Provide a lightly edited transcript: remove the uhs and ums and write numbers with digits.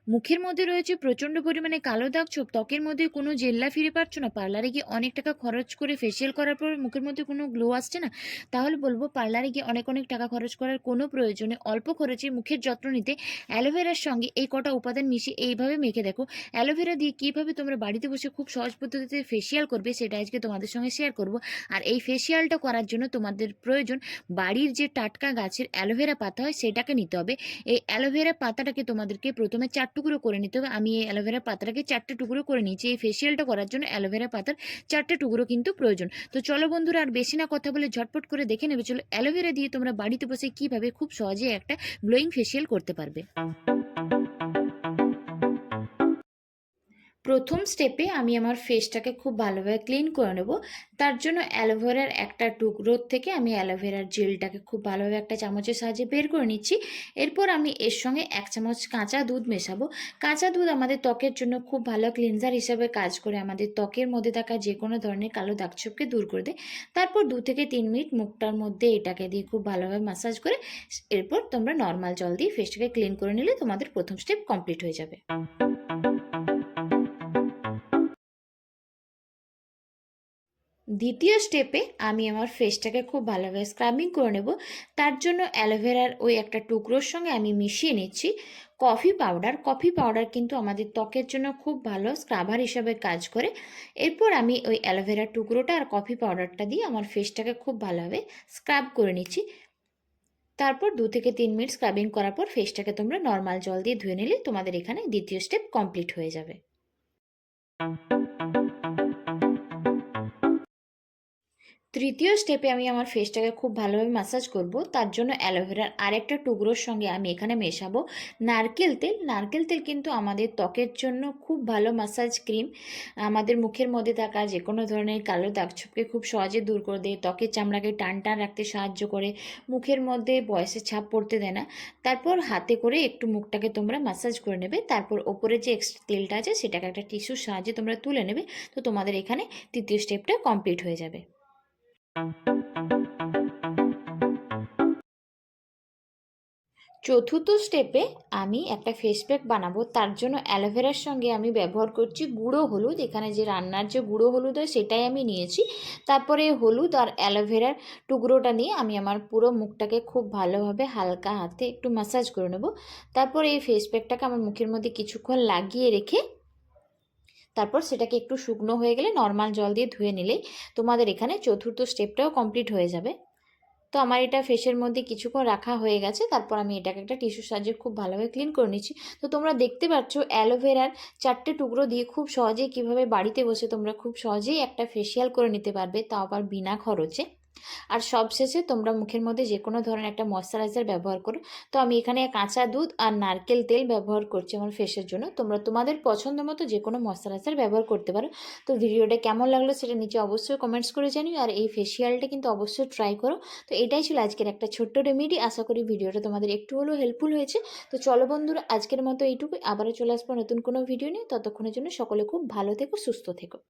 মুখের মধ্যে রয়েছে প্রচণ্ড পরিমাণে কালো দাগ ছোপ, ত্বকের মধ্যে কোনো জেল্লা ফিরে পাচ্ছ না, পার্লারে গিয়ে অনেক টাকা খরচ করে ফেসিয়াল করার পর মুখের মধ্যে কোনো গ্লো আসছে না, তাহলে বলবো পার্লারে গিয়ে অনেক অনেক টাকা খরচ করার কোনো প্রয়োজনে অল্প খরচে মুখের যত্ন নিতে অ্যালোভেরার সঙ্গে এই কটা উপাদান মিশিয়ে এইভাবে মেখে দেখো। অ্যালোভেরা দিয়ে কীভাবে তোমরা বাড়িতে বসে খুব সহজ পদ্ধতিতে ফেসিয়াল করবে সেটা আজকে তোমাদের সঙ্গে শেয়ার করব। আর এই ফেসিয়ালটা করার জন্য তোমাদের প্রয়োজন বাড়ির যে টাটকা গাছের অ্যালোভেরা পাতা হয় সেটাকে নিতে হবে। এই অ্যালোভেরা পাতাটাকে তোমাদেরকে প্রথমে 4 টুকরো করে নিতে হবে। আমি এই অ্যালোভেরা পাতাটাকে 4টে টুকরো করে নিয়েছি। এই ফেসিয়ালটা করার জন্য অ্যালোভেরা পাতার 4টে টুকরো কিন্তু প্রয়োজন। তো চলো বন্ধুরা, আর বেশি না কথা বলে ঝটপট করে দেখে নেবে চলো অ্যালোভেরা দিয়ে তোমরা বাড়িতে বসে কিভাবে খুব সহজে একটা গ্লোয়িং ফেসিয়াল করতে পারবে। প্রথম স্টেপে আমি আমার ফেসটাকে খুব ভালোভাবে ক্লিন করে নেব। তার জন্য অ্যালোভেরার একটা টুকরো থেকে আমি অ্যালোভেরার জেলটাকে খুব ভালোভাবে একটা চামচের সাহায্যে বের করে নিচ্ছি। এরপর আমি এর সঙ্গে 1 চামচ কাঁচা দুধ মেশাবো। কাঁচা দুধ আমাদের ত্বকের জন্য খুব ভালো ক্লিনজার হিসেবে কাজ করে, আমাদের ত্বকের মধ্যে থাকা যে কোনো ধরনের কালো দাগছোপকে দূর করে দেয়। তারপর 2 থেকে 3 মিনিট মুখটার মধ্যে এটাকে দিয়ে খুব ভালোভাবে ম্যাসাজ করে এরপর তোমরা নর্মাল জল দিয়ে ফেসটাকে ক্লিন করে নিলে তোমাদের প্রথম স্টেপ কমপ্লিট হয়ে যাবে। দ্বিতীয় স্টেপে আমি আমার ফেসটাকে খুব ভালোভাবে স্ক্রাবিং করে নেব। তার জন্য অ্যালোভেরার ওই একটা টুকরোর সঙ্গে আমি মিশিয়ে নিচ্ছি কফি পাউডার। কফি পাউডার কিন্তু আমাদের ত্বকের জন্য খুব ভালো স্ক্রাবার হিসাবে কাজ করে। এরপর আমি ওই অ্যালোভেরার টুকরোটা আর কফি পাউডারটা দিয়ে আমার ফেসটাকে খুব ভালোভাবে স্ক্রাব করে নিচ্ছি। তারপর 2 থেকে 3 মিনিট স্ক্রাবিং করার পর ফেসটাকে তোমরা নর্মাল জল দিয়ে ধুয়ে নিলে তোমাদের এখানে দ্বিতীয় স্টেপ কমপ্লিট হয়ে যাবে। তৃতীয় স্টেপে আমি আমার ফেসটাকে খুব ভালোভাবে ম্যাসাজ করব। তার জন্য অ্যালোভেরার আরেকটা টুকরোর সঙ্গে আমি এখানে মেশাবো নারকেল তেল। নারকেল তেল কিন্তু আমাদের ত্বকের জন্য খুব ভালো ম্যাসাজ ক্রিম। আমাদের মুখের মধ্যে থাকা যে কোনো ধরনের কালো দাগছোপকে খুব সহজে দূর করে দেয়, ত্বকের চামড়াকে টান টান রাখতে সাহায্য করে, মুখের মধ্যে বয়সের ছাপ পড়তে দেয় না। তারপর হাতে করে একটু মুখটাকে তোমরা ম্যাসাজ করে নেবে। তারপর ওপরে যে এক্সট্রা তেলটা আছে সেটাকে একটা টিস্যুর সাহায্যে তোমরা তুলে নেবে। তো তোমাদের এখানে তৃতীয় স্টেপটা কমপ্লিট হয়ে যাবে। চতুর্থ স্টেপে আমি একটা ফেস প্যাক বানাবো। তার জন্য অ্যালোভেরার সঙ্গে আমি ব্যবহার করছি গুঁড়ো হলুদ। এখানে যে রান্নার যে গুঁড়ো হলুদ হয় সেটাই আমি নিয়েছি। তারপরে হলুদ আর অ্যালোভেরার টুকরোটা নিয়ে আমি আমার পুরো মুখটাকে খুব ভালোভাবে হালকা হাতে একটু ম্যাসাজ করে নেব। তারপর এই ফেস প্যাকটাকে আমার মুখের মধ্যে কিছুক্ষণ লাগিয়ে রেখে তারপর সেটাকে একটু শুকনো হয়ে গেলে নর্মাল জল দিয়ে ধুয়ে নিলেই তোমাদের এখানে চতুর্থ স্টেপটাও কমপ্লিট হয়ে যাবে। তো আমার এটা ফেসের মধ্যে কিছুক্ষণ রাখা হয়ে গেছে। তারপর আমি এটাকে একটা টিস্যুর সাহায্যে খুব ভালোভাবে ক্লিন করে নিচ্ছি। তো তোমরা দেখতে পাচ্ছ অ্যালোভেরার 4টে টুকরো দিয়ে খুব সহজেই কীভাবে বাড়িতে বসে তোমরা খুব সহজেই একটা ফেসিয়াল করে নিতে পারবে, তাও আবার বিনা খরচে। আর সবশেষে তোমরা মুখের মধ্যে যে কোনো ধরনের একটা ময়শ্চারাইজার ব্যবহার করো। তো আমি এখানে কাঁচা দুধ আর নারকেল তেল ব্যবহার করছি আমার ফেসের জন্য। তোমরা তোমাদের পছন্দ মতো যে কোনো ময়শ্চারাইজার ব্যবহার করতে পারো। তো ভিডিওটা কেমন লাগলো সেটা নিচে অবশ্যই কমেন্টস করে জানিও। আর এই ফেসিয়ালটা কিন্তু অবশ্যই ট্রাই করো। তো এটাই ছিল আজকের একটা ছোট্ট রেমেডি। আশা করি ভিডিওটা তোমাদের একটু হলেও হেল্পফুল হয়েছে। তো চলো বন্ধুরা, আজকের মতো এইটুকুই। আবারও চলে আসবো নতুন কোনো ভিডিও নিয়ে। ততক্ষণের জন্য সকলে খুব ভালো থেকো, সুস্থ থেকো।